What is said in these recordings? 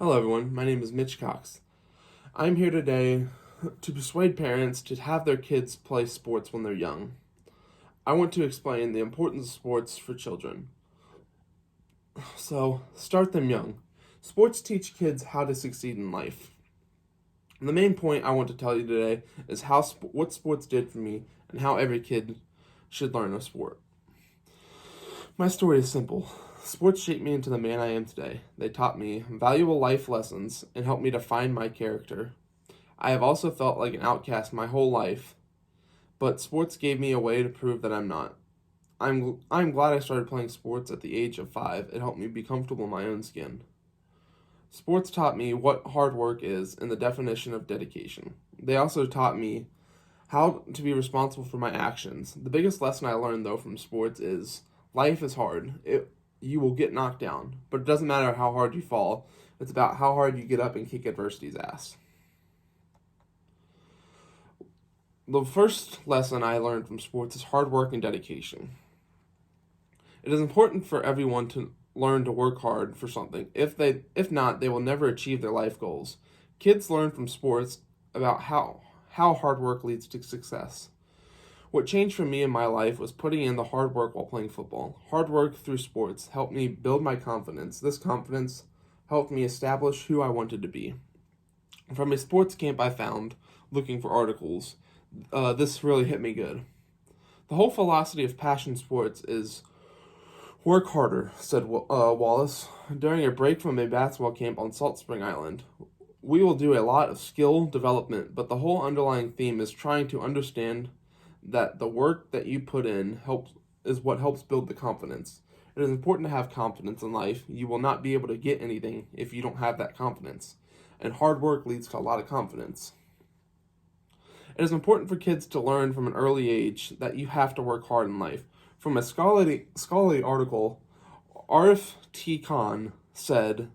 Hello, everyone. My name is Mitch Cox. I'm here today to persuade parents to have their kids play sports when they're young. I want to explain the importance of sports for children. So, start them young. Sports teach kids how to succeed in life. And the main point I want to tell you today is what sports did for me and how every kid should learn a sport. My story is simple. Sports shaped me into the man I am today. They taught me valuable life lessons and helped me define my character. I have also felt like an outcast my whole life, but sports gave me a way to prove that I'm not. I'm glad I started playing sports at the age of 5. It helped me be comfortable in my own skin. Sports taught me what hard work is and the definition of dedication. They also taught me how to be responsible for my actions. The biggest lesson I learned though from sports is life is hard. You will get knocked down, but it doesn't matter how hard you fall. It's about how hard you get up and kick adversity's ass. The first lesson I learned from sports is hard work and dedication. It is important for everyone to learn to work hard for something. If not, they will never achieve their life goals. Kids learn from sports about how hard work leads to success. What changed for me in my life was putting in the hard work while playing football. Hard work through sports helped me build my confidence. This confidence helped me establish who I wanted to be. From a sports camp I found, looking for articles, this really hit me good. The whole philosophy of passion sports is work harder, said Wallace, during a break from a basketball camp on Salt Spring Island. We will do a lot of skill development, but the whole underlying theme is trying to understand that the work that you put in is what helps build the confidence. It is important to have confidence in life. You will not be able to get anything if you don't have that confidence. And hard work leads to a lot of confidence. It is important for kids to learn from an early age that you have to work hard in life. From a scholarly article, Arif T. Khan said,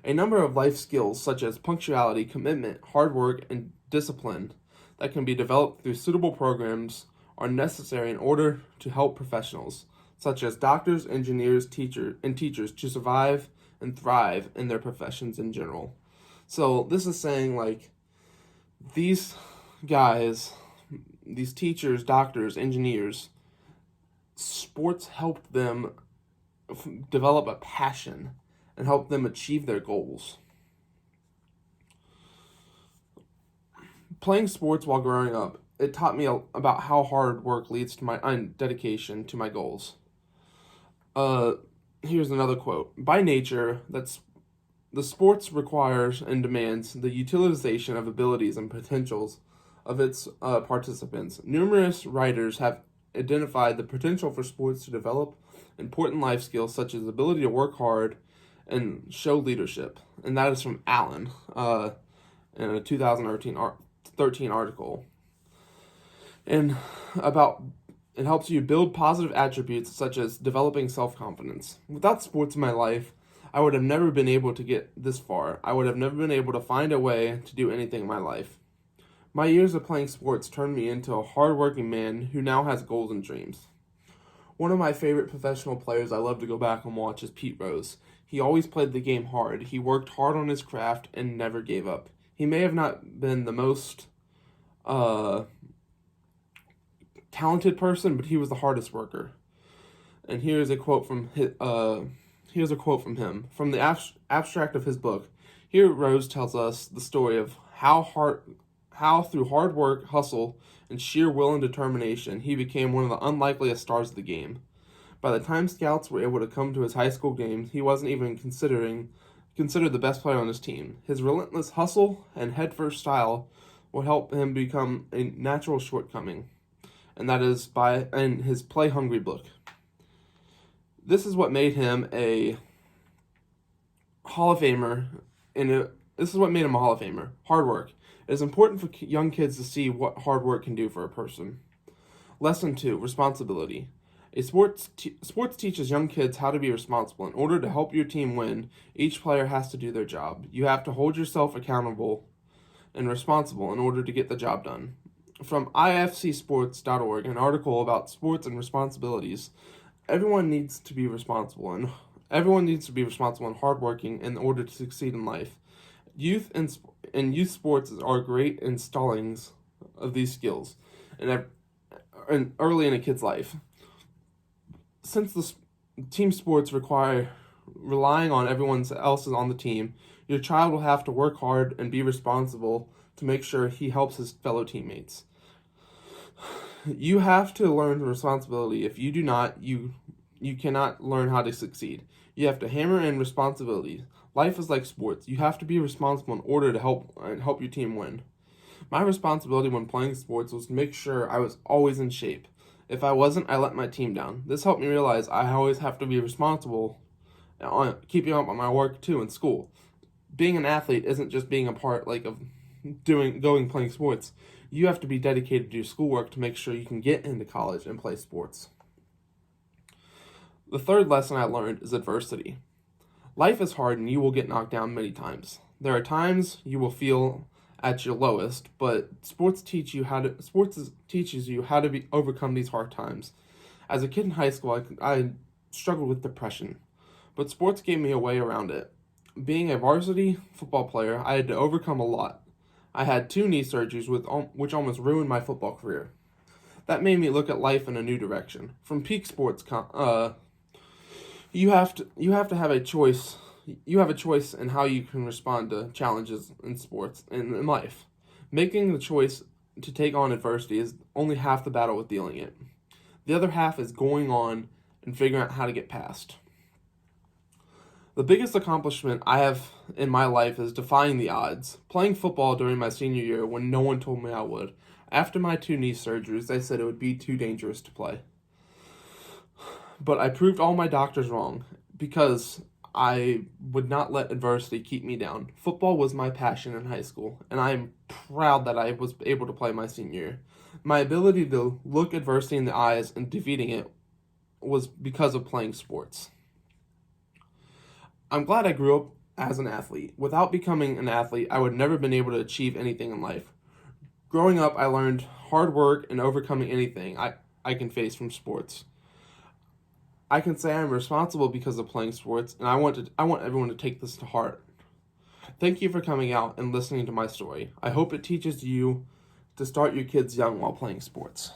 a number of life skills such as punctuality, commitment, hard work, and discipline that can be developed through suitable programs are necessary in order to help professionals, such as doctors, engineers, teachers, to survive and thrive in their professions in general. So this is saying like these guys, these teachers, doctors, engineers, sports helped them develop a passion and help them achieve their goals. Playing sports while growing up, it taught me about how hard work leads to my dedication to my goals. Here's another quote. By nature, the sports requires and demands the utilization of abilities and potentials of its participants. Numerous writers have identified the potential for sports to develop important life skills such as the ability to work hard and show leadership. And that is from Allen in a 2013 article. And about it helps you build positive attributes such as developing self-confidence. Without sports in my life, I would have never been able to get this far. I would have never been able to find a way to do anything in my life. My years of playing sports turned me into a hard-working man who now has goals and dreams. One of my favorite professional players I love to go back and watch is Pete Rose. He always played the game hard. He worked hard on his craft and never gave up. He may have not been the most talented person, but he was the hardest worker. And here's a quote from him from the abstract of his book. Here, Rose tells us the story of how through hard work, hustle, and sheer will and determination, he became one of the unlikeliest stars of the game. By the time scouts were able to come to his high school games, he wasn't even considered the best player on his team. His relentless hustle and headfirst style will help him become a natural shortcoming, and that is in his Play Hungry book. This is what made him a Hall of Famer, this is what made him a Hall of Famer. Hard work. It is important for young kids to see what hard work can do for a person. Lesson 2, responsibility. Sports teaches young kids how to be responsible. In order to help your team win, each player has to do their job. You have to hold yourself accountable and responsible in order to get the job done. From ifcsports.org, an article about sports and responsibilities. Everyone needs to be responsible, Everyone needs to be responsible and hardworking in order to succeed in life. And youth sports are great installings of these skills, and early in a kid's life. Since team sports require relying on everyone else on the team, your child will have to work hard and be responsible to make sure he helps his fellow teammates. You have to learn responsibility. If you do not, you cannot learn how to succeed. You have to hammer in responsibility. Life is like sports. You have to be responsible in order to help your team win. My responsibility when playing sports was to make sure I was always in shape. If I wasn't, I let my team down. This helped me realize I always have to be responsible on keeping up on my work too in school. Being an athlete isn't just being a part of playing sports. You have to be dedicated to your schoolwork to make sure you can get into college and play sports. The third lesson I learned is adversity. Life is hard and you will get knocked down many times. There are times you will feel at your lowest, but sports teaches you how to overcome these hard times. As a kid in high school, I struggled with depression, but sports gave me a way around it. Being a varsity football player, I had to overcome a lot. I had 2 knee surgeries which almost ruined my football career. That made me look at life in a new direction. From peak sports, you have to have a choice. You have a choice in how you can respond to challenges in sports and in life. Making the choice to take on adversity is only half the battle with dealing it. The other half is going on and figuring out how to get past. The biggest accomplishment I have in my life is defying the odds. Playing football during my senior year when no one told me I would. After my 2 knee surgeries, they said it would be too dangerous to play. But I proved all my doctors wrong because I would not let adversity keep me down. Football was my passion in high school, and I am proud that I was able to play my senior year. My ability to look adversity in the eyes and defeating it was because of playing sports. I'm glad I grew up as an athlete. Without becoming an athlete, I would never been able to achieve anything in life. Growing up, I learned hard work and overcoming anything I can face from sports. I can say I'm responsible because of playing sports, and I want everyone to take this to heart. Thank you for coming out and listening to my story. I hope it teaches you to start your kids young while playing sports.